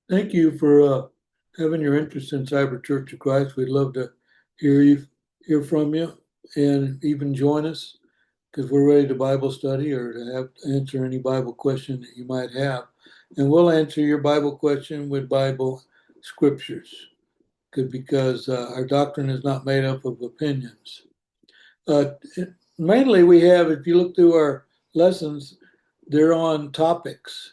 Thank you for having your interest in Cyber Church of Christ. We'd love to hear from you, and even join us because we're ready to Bible study or to answer any Bible question that you might have. And we'll answer your Bible question with Bible scriptures because our doctrine is not made up of opinions. Uh, Mainly, we have, if you look through our lessons, they're on topics.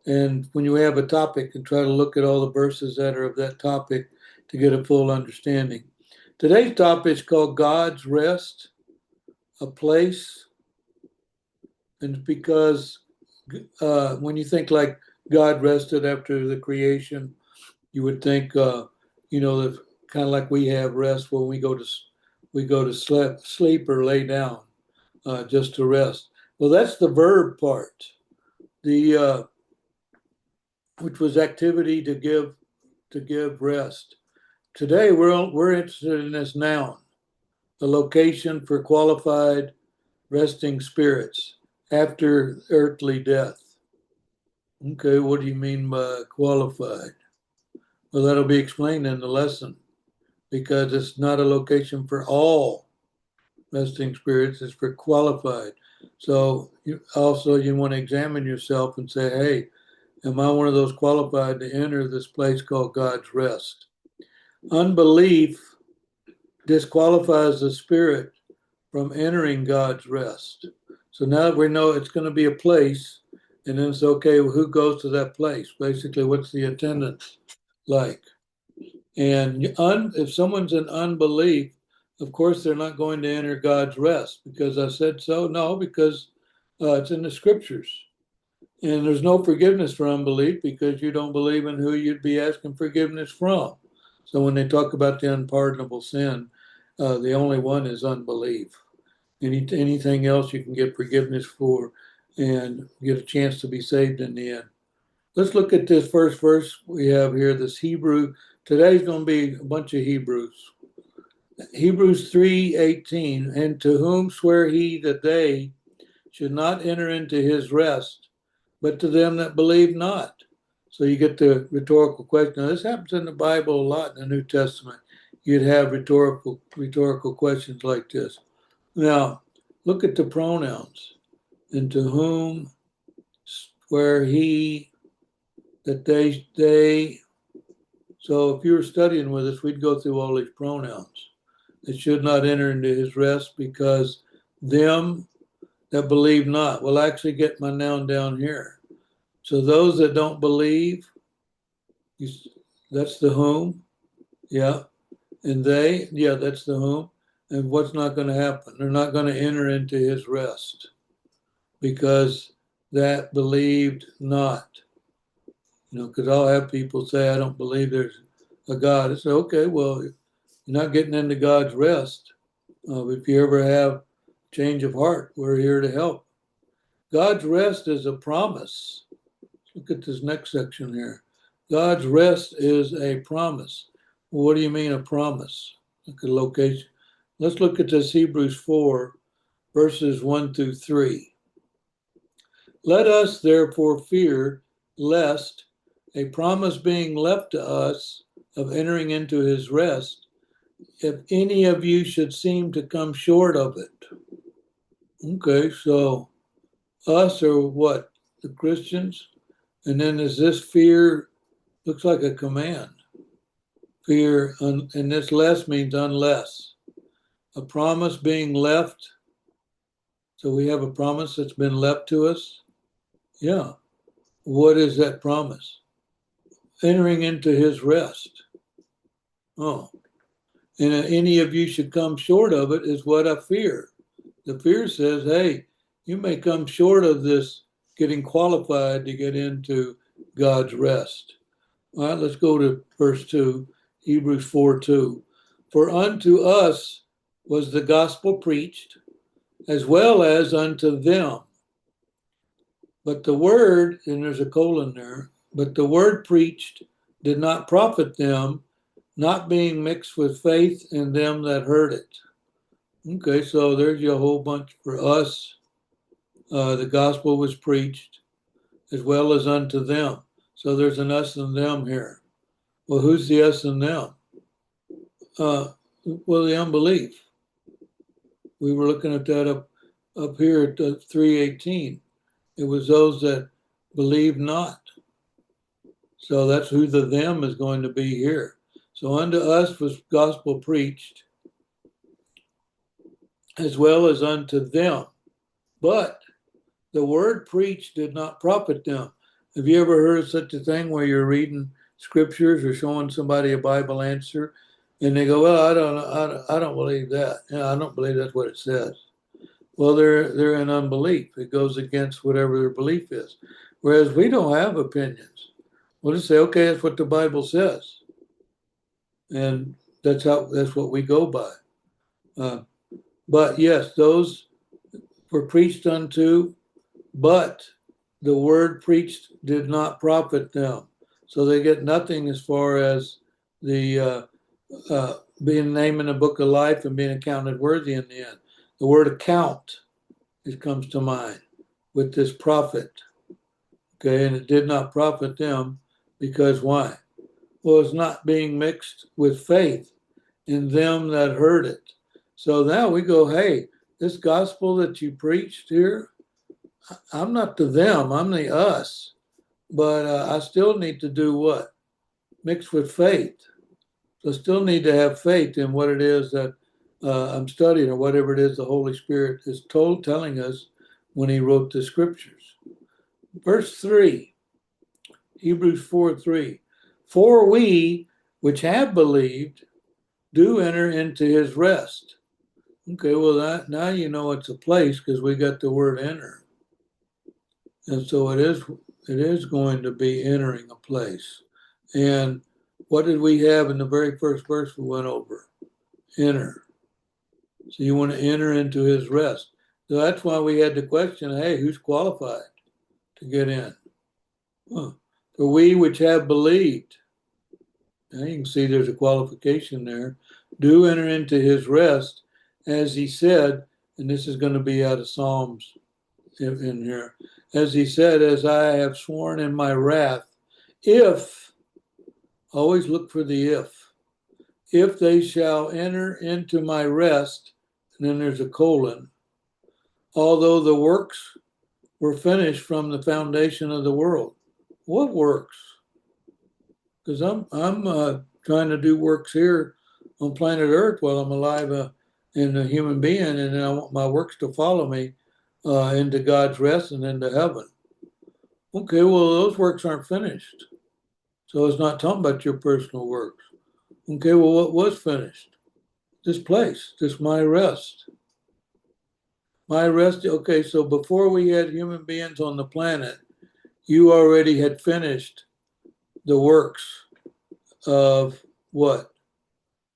And when you have a topic, and try to look at all the verses that are of that topic to get a full understanding. Today's topic is called God's Rest, a Place. And it's because when you think like God rested after the creation, you would think, that kind of like we have rest when we go to sleep or lay down just to rest. Well, that's the verb part. The which was activity to give rest. Today we're interested in this noun, a location for qualified resting spirits after earthly death. Okay, what do you mean by qualified? Well, that'll be explained in the lesson because it's not a location for all resting spirits, it's for qualified. So you want to examine yourself and say, hey, am I one of those qualified to enter this place called God's rest? Unbelief disqualifies the spirit from entering God's rest. So now that we know it's going to be a place, and then it's okay, well, who goes to that place? Basically, what's the attendance like? And if someone's in unbelief, of course, they're not going to enter God's rest because I said so. No, because it's in the scriptures. And there's no forgiveness for unbelief because you don't believe in who you'd be asking forgiveness from. So when they talk about the unpardonable sin, the only one is unbelief. Anything else you can get forgiveness for and get a chance to be saved in the end. Let's look at this first verse we have here, this Hebrew. Today's going to be a bunch of Hebrews. Hebrews 3:18, and to whom swear he that they should not enter into his rest, but to them that believe not. So you get the rhetorical question. Now, this happens in the Bible a lot in the New Testament. You'd have rhetorical questions like this. Now, look at the pronouns. And to whom swear he that they. So if you were studying with us, we'd go through all these pronouns. They should not enter into his rest because them that believe not. We'll actually get my noun down here. So those that don't believe, that's the whom. Yeah. And they, yeah, that's the whom. And what's not going to happen? They're not going to enter into his rest because that believed not. Because I'll have people say, I don't believe there's a God. I say, okay, well, you're not getting into God's rest. If you ever have change of heart, we're here to help. God's rest is a promise. Look at this next section here. God's rest is a promise. Well, what do you mean a promise? Look at location. Let's look at this Hebrews 4, verses 1 through 3. Let us therefore fear lest a promise being left to us of entering into his rest, if any of you should seem to come short of it. Okay, so us or what? The Christians? And then is this fear, looks like a command. Fear, and this less means unless. A promise being left. So we have a promise that's been left to us. Yeah. What is that promise? Entering into his rest. Oh. And any of you should come short of it is what I fear. The fear says, hey, you may come short of this getting qualified to get into God's rest. All right, let's go to verse 2, Hebrews 4:2. For unto us was the gospel preached, as well as unto them. But the word, and there's a colon there, but the word preached did not profit them, not being mixed with faith in them that heard it. Okay, so there's your whole bunch for us. The gospel was preached as well as unto them. So there's an us and them here. Well, who's the us and them? Well, the unbelief. We were looking at that up here at 3:18. It was those that believe not. So that's who the them is going to be here. So unto us was gospel preached, as well as unto them. But the word preached did not profit them. Have you ever heard of such a thing where you're reading scriptures or showing somebody a Bible answer, and they go, "Well, I don't believe that. I don't believe that's what it says." Well, they're in unbelief. It goes against whatever their belief is. Whereas we don't have opinions. We'll just say, "Okay, that's what the Bible says," and that's what we go by. But yes, those were preached unto, but the word preached did not profit them. So they get nothing as far as the being named in the book of life and being accounted worthy in the end. The word account comes to mind with this profit. Okay, and it did not profit them because why? Well, it's not being mixed with faith in them that heard it. So now we go, hey, this gospel that you preached here, I'm not the them, I'm the us. But I still need to do what? Mix with faith. So I still need to have faith in what it is that I'm studying or whatever it is the Holy Spirit is telling us when he wrote the scriptures. Verse 3, Hebrews 4:3. For we which have believed do enter into his rest. Okay, well, now you know it's a place because we got the word enter. And so it is going to be entering a place. And what did we have in the very first verse we went over? Enter. So you want to enter into his rest. So that's why we had the question, hey, who's qualified to get in? Huh. For we which have believed, now you can see there's a qualification there, do enter into his rest, as he said, and this is going to be out of Psalms in here, as he said, as I have sworn in my wrath, if, always look for the if they shall enter into my rest, and then there's a colon, although the works were finished from the foundation of the world. What works? Because I'm trying to do works here on planet Earth while I'm alive and a human being, and I want my works to follow me into God's rest and into heaven. Okay, well, those works aren't finished. So it's not talking about your personal works. Okay, well, what was finished? This place, this my rest. My rest, okay, so before we had human beings on the planet, you already had finished the works of what?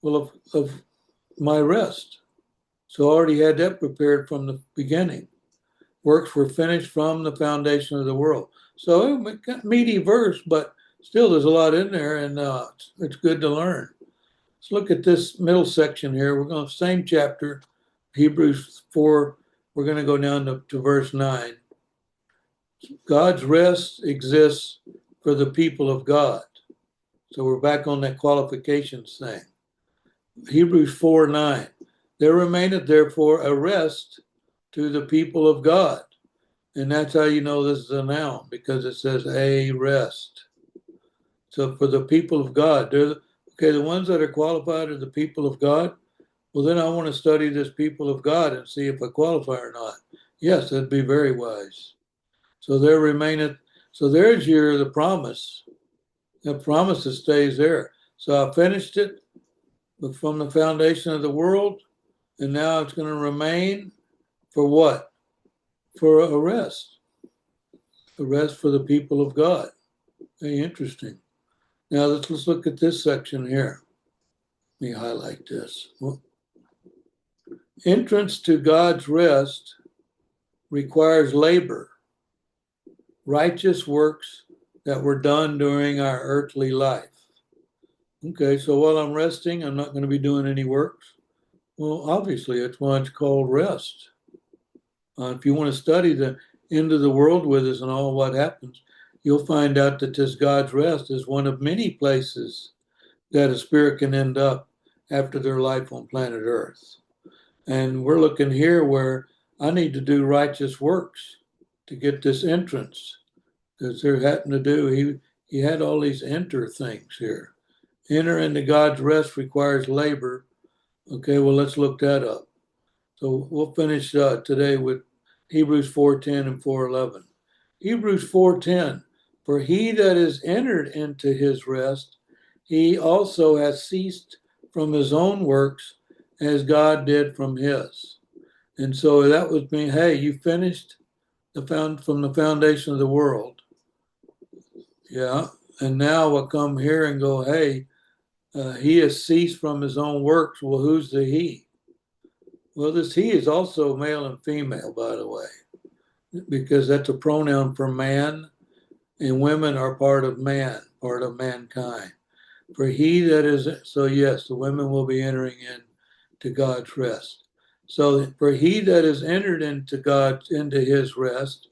Well, of my rest. So I already had that prepared from the beginning. Works were finished from the foundation of the world. So it's meaty verse, but still there's a lot in there, and it's good to learn. Let's look at this middle section here. We're going to same chapter, Hebrews 4. We're going to go down to verse 9. God's rest exists for the people of God. So we're back on that qualifications thing. Hebrews 4:9. There remaineth therefore a rest to the people of God. And that's how you know this is a noun, because it says a rest. So for the people of God, the ones that are qualified are the people of God. Well, then I want to study this people of God and see if I qualify or not. Yes, that'd be very wise. So there remaineth, so there's the promise. The promise that stays there. So I finished it from the foundation of the world, and now it's going to remain for what? For a rest. A rest for the people of God. Very interesting. Now let's look at this section here. Let me highlight this. Entrance to God's rest requires labor, righteous works that were done during our earthly life. Okay, so while I'm resting, I'm not going to be doing any works. Well, obviously, that's why it's called rest. If you want to study the end of the world with us and all what happens, you'll find out that this God's rest is one of many places that a spirit can end up after their life on planet Earth. And we're looking here where I need to do righteous works to get this entrance, because there happened to do, he had all these enter things here. Enter into God's rest requires labor. Okay, well, let's look that up. So we'll finish today with Hebrews 4:10 and 4:11. Hebrews 4:10, for he that is entered into his rest, he also has ceased from his own works as God did from his. And so that would mean, hey, you finished from the foundation of the world. Yeah. And now we'll come here and go, hey, he has ceased from his own works. Well, who's the he? Well, this he is also male and female, by the way, because that's a pronoun for man, and women are part of man, part of mankind. For he that is, so yes, the women will be entering into God's rest. So for he that is entered into his rest,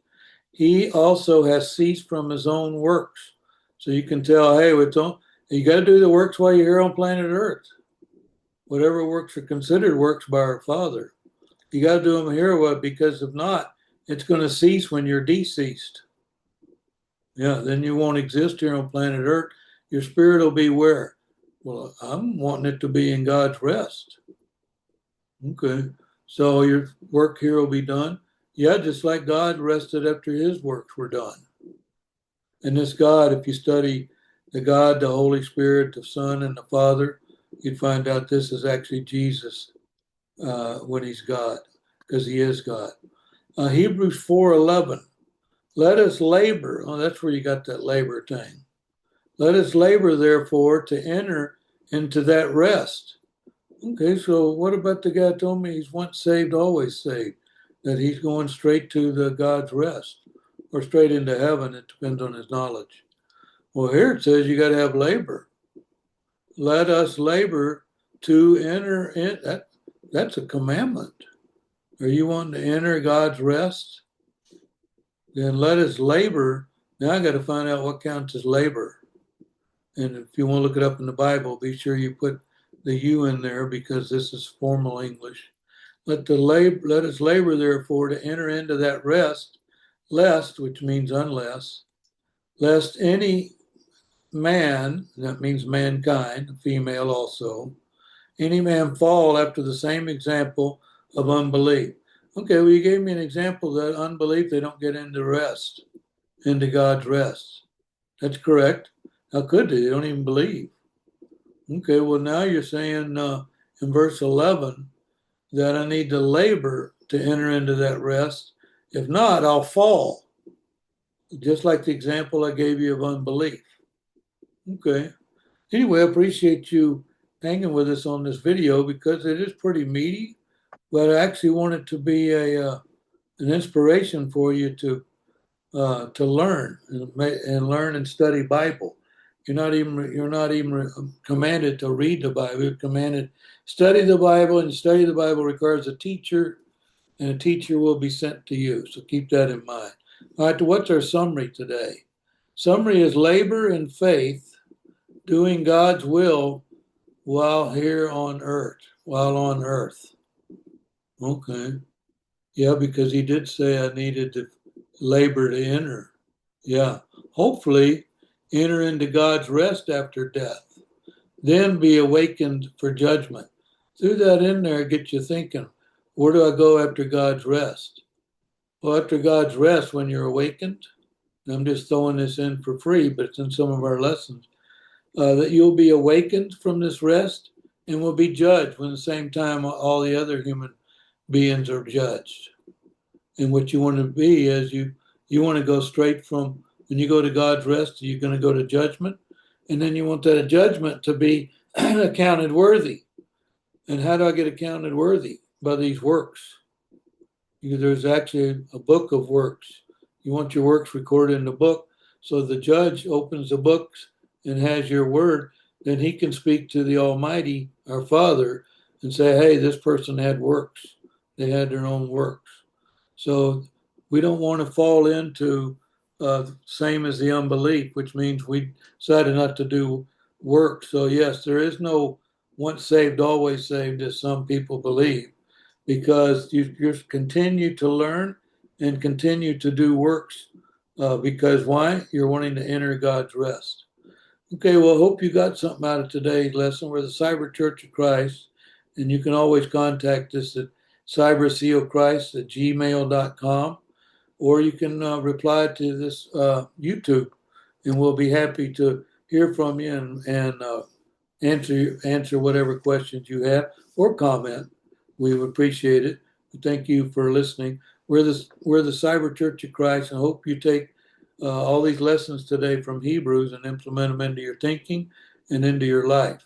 he also has ceased from his own works. So you can tell, hey, you got to do the works while you're here on planet Earth. Whatever works are considered works by our Father. You got to do them here, because if not, it's going to cease when you're deceased. Yeah, then you won't exist here on planet Earth. Your spirit will be where? Well, I'm wanting it to be in God's rest. Okay, so your work here will be done. Yeah, just like God rested after his works were done. And this God, if you study the God, the Holy Spirit, the Son, and the Father, you'd find out this is actually Jesus when he's God, because he is God. Hebrews 4:11. Let us labor. Oh, that's where you got that labor thing. Let us labor, therefore, to enter into that rest. Okay, so what about the guy who told me he's once saved, always saved? That he's going straight to the God's rest or straight into heaven. It depends on his knowledge. Well, here it says you got to have labor. Let us labor to enter in. That's a commandment. Are you wanting to enter God's rest? Then let us labor. Now I got to find out what counts as labor. And if you want to look it up in the Bible, be sure you put the U in there, because this is formal English. Let us labor, therefore, to enter into that rest, lest, which means unless, lest any man, that means mankind, female also, any man fall after the same example of unbelief. Okay, well, you gave me an example that unbelief, they don't get into rest, into God's rest. That's correct. How could they? They don't even believe. Okay, well, now you're saying in verse 11 that I need to labor to enter into that rest. If not, I'll fall. Just like the example I gave you of unbelief. Okay. Anyway, I appreciate you hanging with us on this video, because it is pretty meaty, but I actually want it to be an inspiration for you to learn and learn and study Bible. You're not even commanded to read the Bible. You're commanded study the Bible, and study the Bible requires a teacher, and a teacher will be sent to you. So keep that in mind. All right, what's our summary today? Summary is labor in faith, doing God's will while here on earth, while on earth. Okay. Yeah, because he did say I needed to labor to enter. Yeah. Hopefully enter into God's rest after death, then be awakened for judgment. Threw that in there, get you thinking, where do I go after God's rest? Well, after God's rest, when you're awakened, I'm just throwing this in for free, but it's in some of our lessons, that you'll be awakened from this rest and will be judged when at the same time all the other human beings are judged. And what you want to be is you want to go straight from, when you go to God's rest, you're going to go to judgment. And then you want that judgment to be accounted worthy. And how do I get accounted worthy? By these works. There's actually a book of works. You want your works recorded in the book. So the judge opens the books and has your word. Then he can speak to the Almighty, our Father, and say, hey, this person had works. They had their own works. So we don't want to fall into same as the unbelief, which means we decided not to do work. So yes, there is no once saved, always saved, as some people believe, because you continue to learn and continue to do works. Because why? You're wanting to enter God's rest. Okay, well, I hope you got something out of today's lesson. We're the Cyber Church of Christ, and you can always contact us at cybersealchrist@gmail.com, or you can reply to this YouTube, and we'll be happy to hear from you and answer whatever questions you have or comment. We would appreciate it. Thank you for listening. We're the Cyber Church of Christ, and hope you take all these lessons today from Hebrews and implement them into your thinking and into your life.